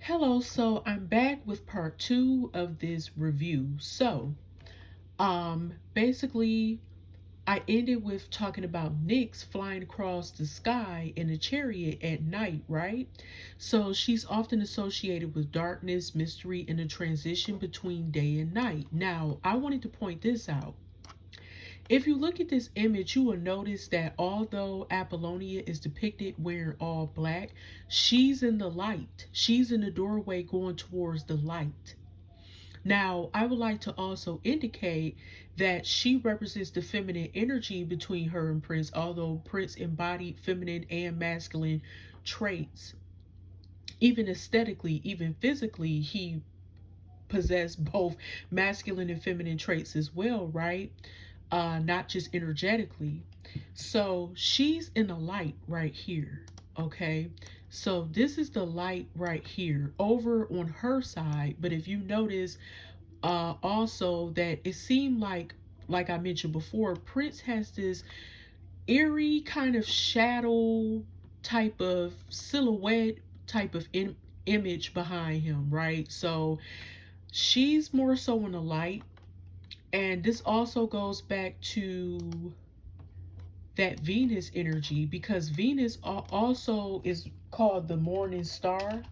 Hello, so I'm back with part two of this review. Basically, I ended with talking about Nyx flying across the sky in a chariot at night, right? So she's often associated with darkness, mystery, and a transition between day and night. Now, I wanted to point this out. If you look at this image, you will notice that although Apollonia is depicted wearing all black, she's in the light. She's in the doorway going towards the light. Now, I would like to also indicate that she represents the feminine energy between her and Prince, although Prince embodied feminine and masculine traits. Even aesthetically, even physically, he possessed both masculine and feminine traits as well, right? Not just energetically. So she's in the light right here. Okay. So this is the light right here over on her side. But if you notice also that it seemed like I mentioned before, Prince has this eerie kind of shadow type of silhouette type of image behind him, right? So she's more so in the light. And this also goes back to that Venus energy because Venus also is called the morning star,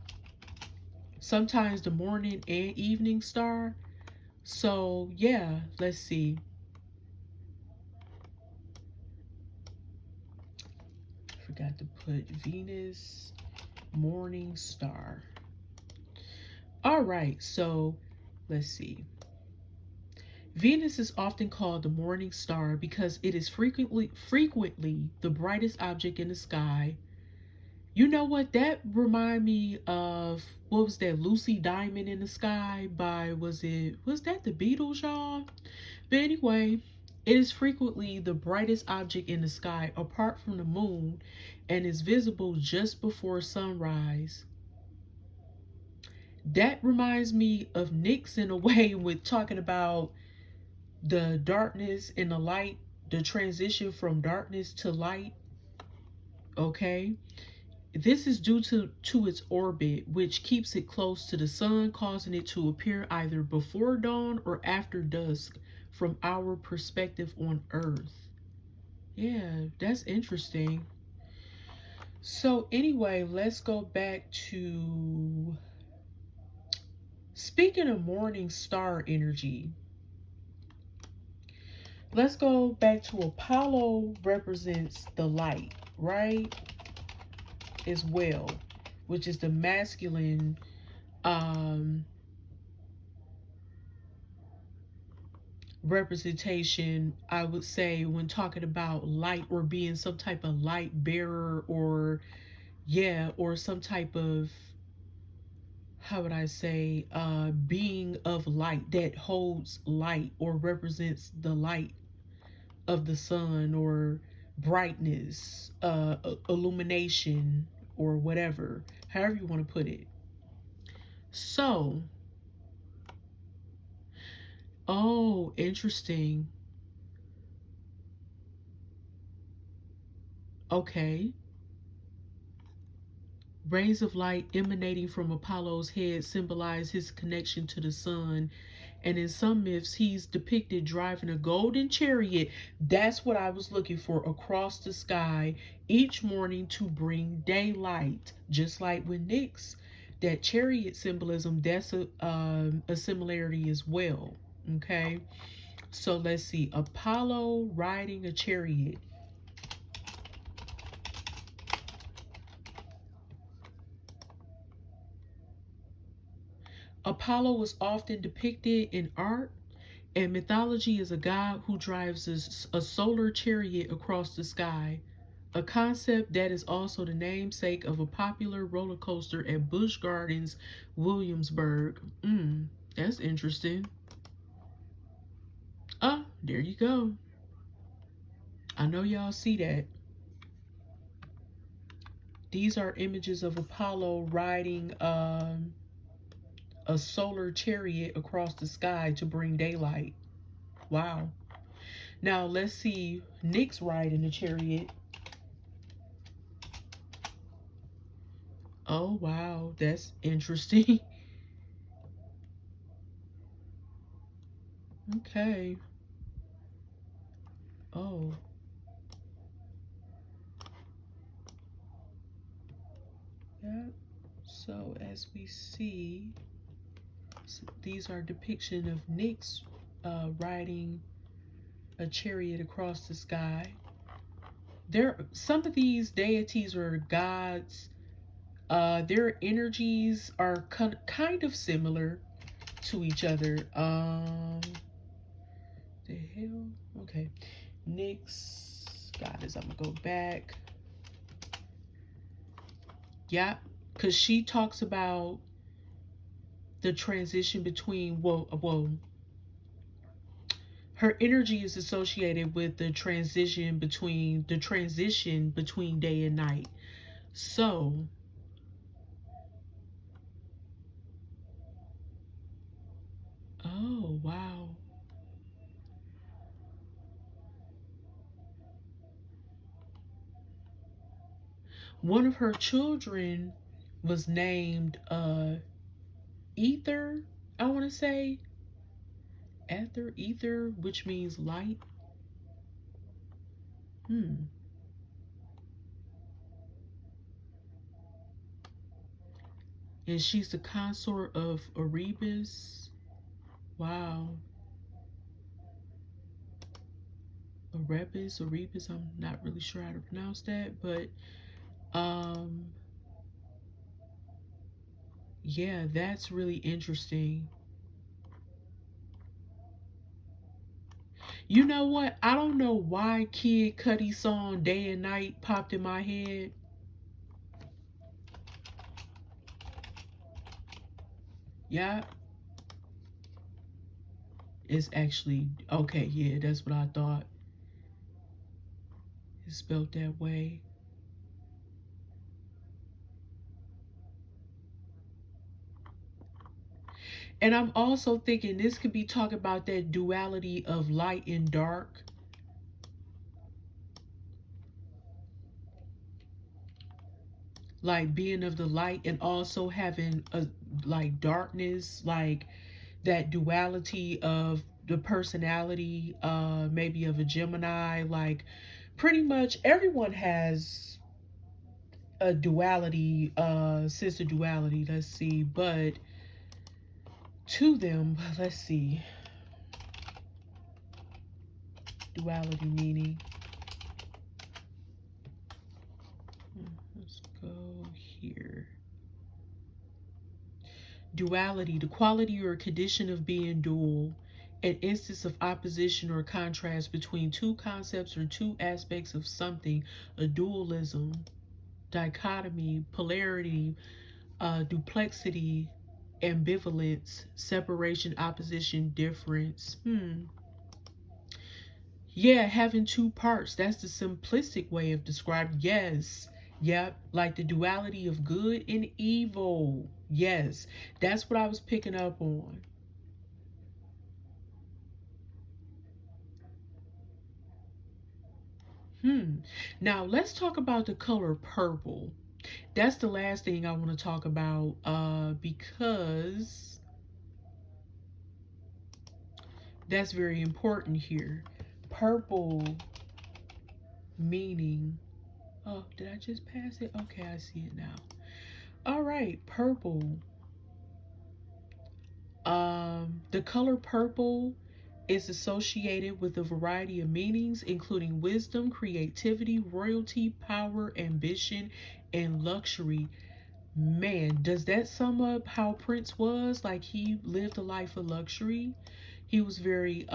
sometimes the morning and evening star. So, yeah, let's see. Forgot to put Venus morning star. All right, so let's see. Venus is often called the morning star because it is frequently the brightest object in the sky. You know what? That remind me of what was that Lucy Diamond in the Sky by was that the Beatles, y'all? But anyway, it is frequently the brightest object in the sky apart from the moon and is visible just before sunrise. That reminds me of Nyx in a way with talking about the darkness and the light, the transition from darkness to light. Okay. This is due to its orbit, which keeps it close to the sun, causing it to appear either before dawn or after dusk from our perspective on Earth. Yeah, that's interesting. So, anyway, let's go back to speaking of morning star energy. Let's go back to Apollo represents the light, right? As well, which is the masculine um representation, I would say, when talking about light or being some type of light bearer, or yeah, or some type of, how would I say, being of light that holds light or represents the light of the sun, or brightness, illumination, or whatever, however you want to put it. So, oh, interesting. Okay. Rays of light emanating from Apollo's head symbolize his connection to the sun. And in some myths, he's depicted driving a golden chariot. That's what I was looking for, across the sky each morning to bring daylight. Just like with Nyx, that chariot symbolism, that's a similarity as well. Okay. So let's see. Apollo riding a chariot. Apollo was often depicted in art and mythology as a god who drives a solar chariot across the sky, a concept that is also the namesake of a popular roller coaster at Busch Gardens, Williamsburg. That's interesting. Ah, there you go. I know y'all see that. These are images of Apollo riding a solar chariot across the sky to bring daylight. Wow. Now let's see Nyx riding a chariot. Oh, wow. That's interesting. Okay. Oh, yeah. So, as we see, these are depiction of Nyx riding a chariot across the sky. There, some of these deities or gods, their energies are kind of similar to each other. The hell? Okay. Nyx goddess. I'm gonna go back. Yeah, because she talks about the transition between her energy is associated with the transition between day and night. So, oh wow. One of her children was named Ether, I want to say. Ether, which means light. Hmm. And she's the consort of Erebus. Wow. Erebus. I'm not really sure how to pronounce that, but um yeah, that's really interesting. You know what? I don't know why Kid Cudi's song Day and Night popped in my head. Yeah, it's actually okay, yeah, that's what I thought. It's spelled that way. And I'm also thinking this could be talking about that duality of light and dark, like being of the light and also having a like darkness, like that duality of the personality, maybe of a Gemini. Like pretty much everyone has a duality, sense of duality. Let's see, but to them, let's see, duality meaning. Let's go here. Duality, the quality or condition of being dual, an instance of opposition or contrast between two concepts or two aspects of something, a dualism, dichotomy, polarity, duplexity, ambivalence, separation, opposition, difference. Yeah, having two parts. That's the simplistic way of describing. Yes. Yep. Like the duality of good and evil. Yes. That's what I was picking up on. Hmm. Now let's talk about the color purple. That's the last thing I want to talk about because that's very important here. Purple meaning. Oh, did I just pass it? Okay, I see it now. All right, purple. The color purple is associated with a variety of meanings, including wisdom, creativity, royalty, power, ambition, and luxury. Man, does that sum up how Prince was? Like he lived a life of luxury. He was very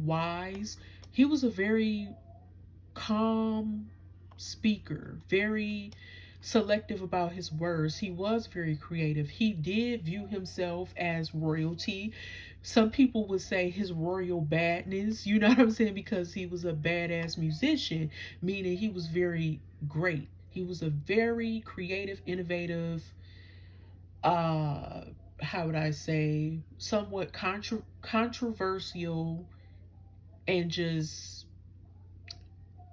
wise. He was a very calm speaker, very selective about his words. He was very creative. He did view himself as royalty. Some people would say his royal badness, you know what I'm saying? Because he was a badass musician, meaning he was very great. He was a very creative, innovative, uh, how would I say, somewhat controversial and just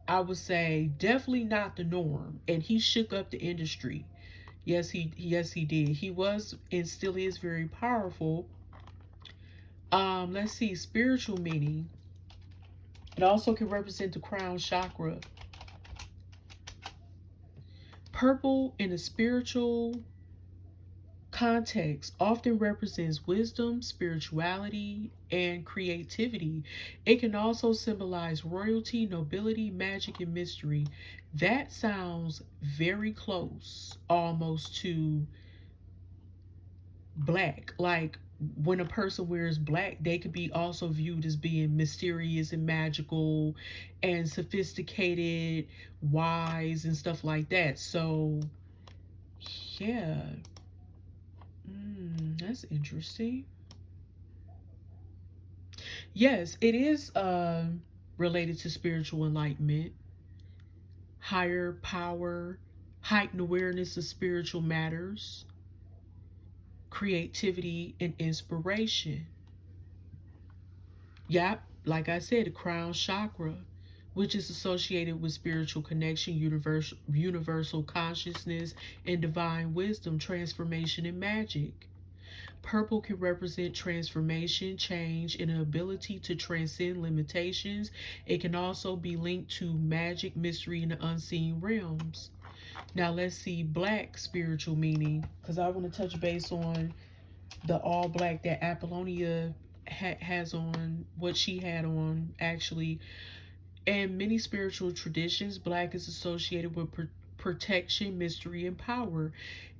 I would say definitely not the norm. And he shook up the industry. Yes, he did. He was and still is very powerful. Let's see, spiritual meaning. It also can represent the crown chakra. Purple in a spiritual context often represents wisdom, spirituality, and creativity. It can also symbolize royalty, nobility, magic, and mystery. That sounds very close almost to black. Like when a person wears black, they could be also viewed as being mysterious and magical and sophisticated, wise, and stuff like that. So, yeah. That's interesting. Yes, it is related to spiritual enlightenment, higher power, heightened awareness of spiritual matters, creativity, and inspiration. Yep, like I said, the crown chakra, which is associated with spiritual connection, universal consciousness, and divine wisdom, transformation, and magic. Purple can represent transformation, change, and an ability to transcend limitations. It can also be linked to magic, mystery, and the unseen realms. Now let's see black spiritual meaning, because I want to touch base on the all black that Apollonia has on, what she had on actually. In many spiritual traditions, black is associated with protection, mystery, and power.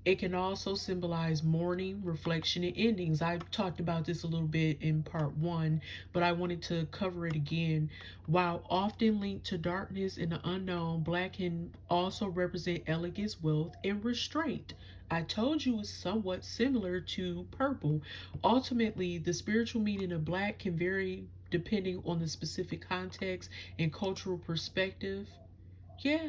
It can also symbolize mourning, reflection, and endings. I talked about this a little bit in part one, but I wanted to cover it again. While often linked to darkness and the unknown, black can also represent elegance, wealth, and restraint. I told you it's somewhat similar to purple. Ultimately, the spiritual meaning of black can vary depending on the specific context and cultural perspective. Yeah,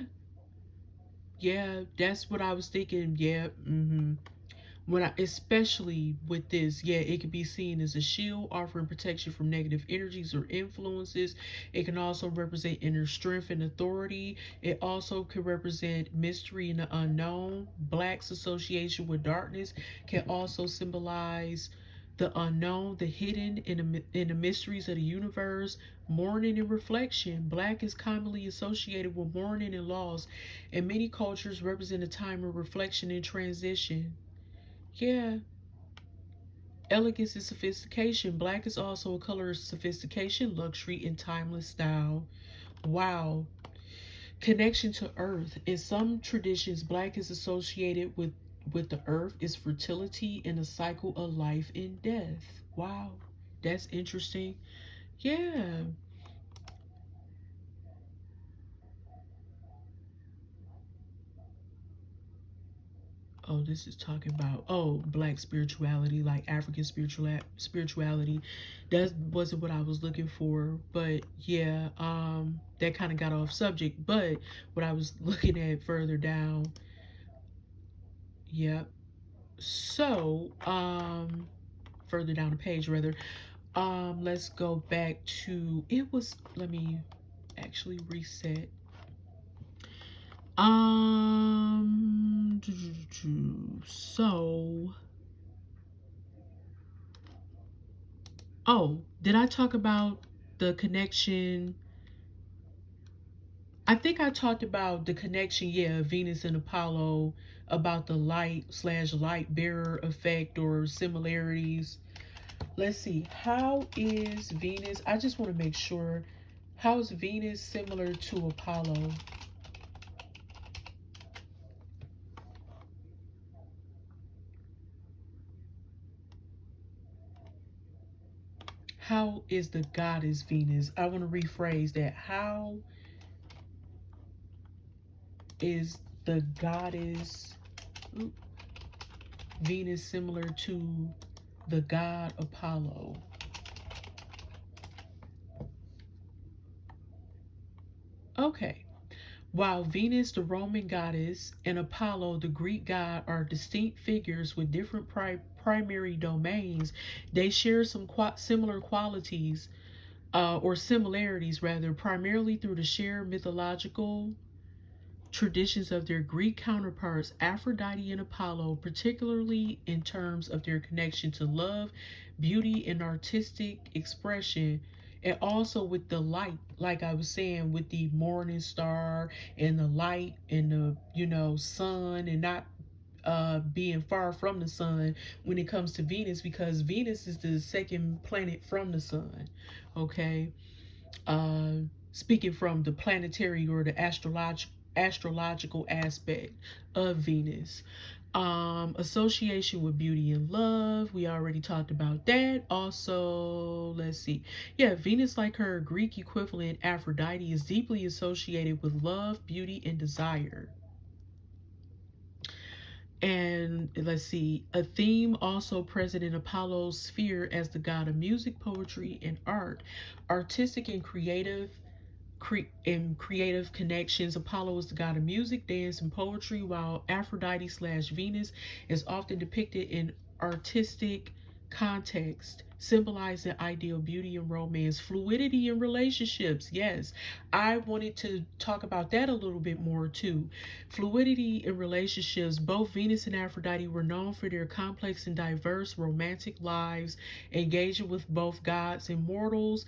yeah, that's what I was thinking. Yeah, when I, especially with this, yeah, it can be seen as a shield offering protection from negative energies or influences. It can also represent inner strength and authority. It also can represent mystery and the unknown. Black's association with darkness can also symbolize the unknown, the hidden, in the mysteries of the universe. Mourning and reflection. Black is commonly associated with mourning and loss, and many cultures represent a time of reflection and transition. Yeah, elegance and sophistication. Black is also a color of sophistication, luxury, and timeless style. Wow. Connection to earth. In some traditions, black is associated with the earth, its fertility, and a cycle of life and death. Wow. That's interesting. Yeah. Oh, this is talking about black spirituality, like African spirituality. That wasn't what I was looking for, but yeah, that kind of got off subject. But what I was looking at further down, yeah. So, further down the page rather, let's go back to it was. Let me actually reset. Um, so Oh, did I talk about the connection? I think I talked about the connection, yeah, Venus and Apollo, about the light/light bearer effect or similarities. Let's see. How is Venus? I just want to make sure. How is Venus similar to Apollo? How is the goddess Venus? I want to rephrase that. How is the goddess Venus similar to the god Apollo? Okay. While Venus, the Roman goddess, and Apollo, the Greek god, are distinct figures with different primary domains, they share some similar qualities, or similarities rather, primarily through the shared mythological traditions of their Greek counterparts, Aphrodite and Apollo, particularly in terms of their connection to love, beauty, and artistic expression, and also with the light, like I was saying, with the morning star and the light and the sun, and not being far from the sun when it comes to Venus, because Venus is the second planet from the sun. Okay, uh, speaking from the planetary or the astrological aspect of Venus. Association with beauty and love. We already talked about that. Also, let's see. Yeah, Venus, like her Greek equivalent Aphrodite, is deeply associated with love, beauty, and desire. And let's see, a theme also present in Apollo's sphere as the god of music, poetry, and art. Artistic and creative connections. Apollo is the god of music, dance, and poetry, while Aphrodite slash Venus is often depicted in artistic context, symbolizing ideal beauty and romance, fluidity in relationships. Yes, I wanted to talk about that a little bit more too. Fluidity in relationships. Both Venus and Aphrodite were known for their complex and diverse romantic lives, engaging with both gods and mortals.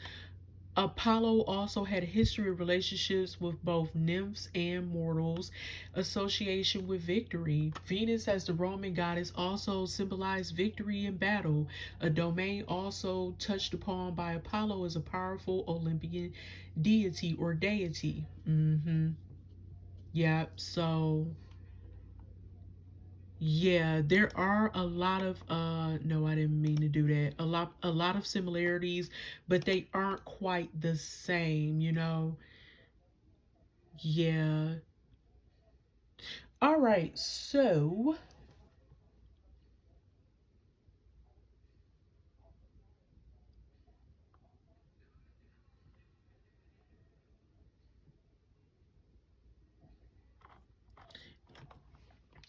Apollo also had a history of relationships with both nymphs and mortals. Association with victory. Venus, as the Roman goddess, also symbolized victory in battle, a domain also touched upon by Apollo as a powerful Olympian deity or deity. Yeah, so yeah, there are a lot of no, I didn't mean to do that. A lot of similarities, but they aren't quite the same. Yeah. All right. So,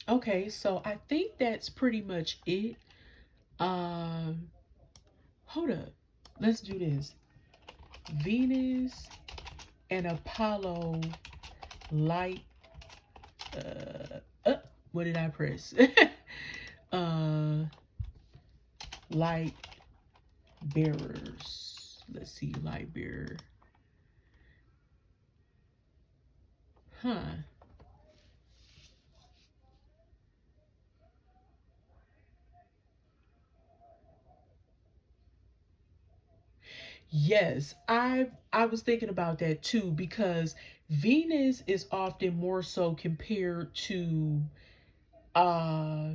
okay, so I think that's pretty much it. Um, hold up. Let's do this. Venus and Apollo light what did I press? uh light bearers. Let's see, light bearer. Huh. Yes, I was thinking about that too, because Venus is often more so compared to uh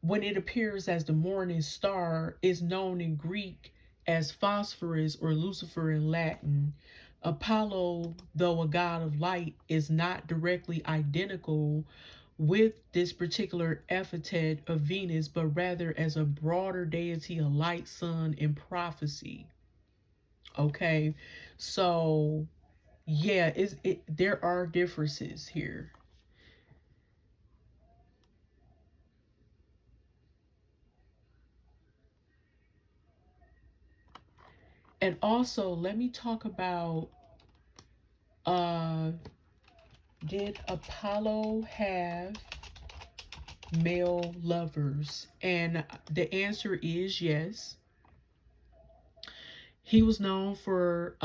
when it appears as the morning star, is known in Greek as Phosphorus or Lucifer in Latin. Apollo, though a god of light, is not directly identical with this particular epithet of Venus, but rather as a broader deity of light, sun, and prophecy. Okay, so yeah, there are differences here. And also, let me talk about uh did Apollo have male lovers? And the answer is yes. He was known for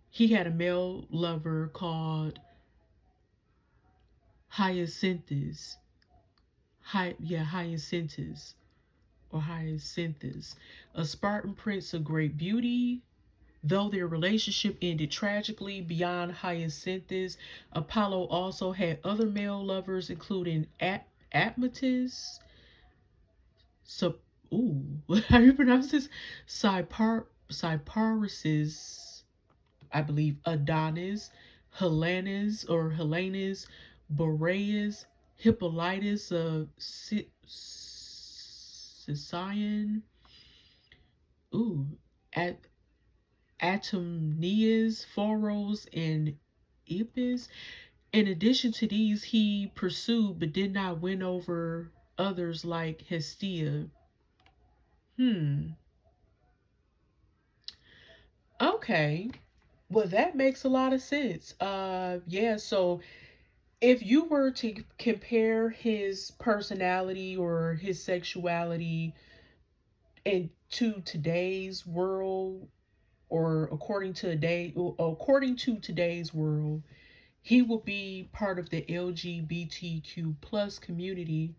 he had a male lover called Hyacinthus. Hyacinthus or Hyacinthus, a Spartan prince of great beauty. Though their relationship ended tragically beyond Hyacinthus, Apollo also had other male lovers, including Atmetus. So, ooh, how do you pronounce this? Cyparissus, I believe, Adonis, Helenas, Boreas, Hippolytus of Sicyon, ooh, at Atomnias, Phoros, and Epis. In addition to these, he pursued but did not win over others like Hestia. Hmm. Okay. Well, that makes a lot of sense. Yeah, so if you were to compare his personality or his sexuality into today's world, or according to today's world, he will be part of the LGBTQ plus community.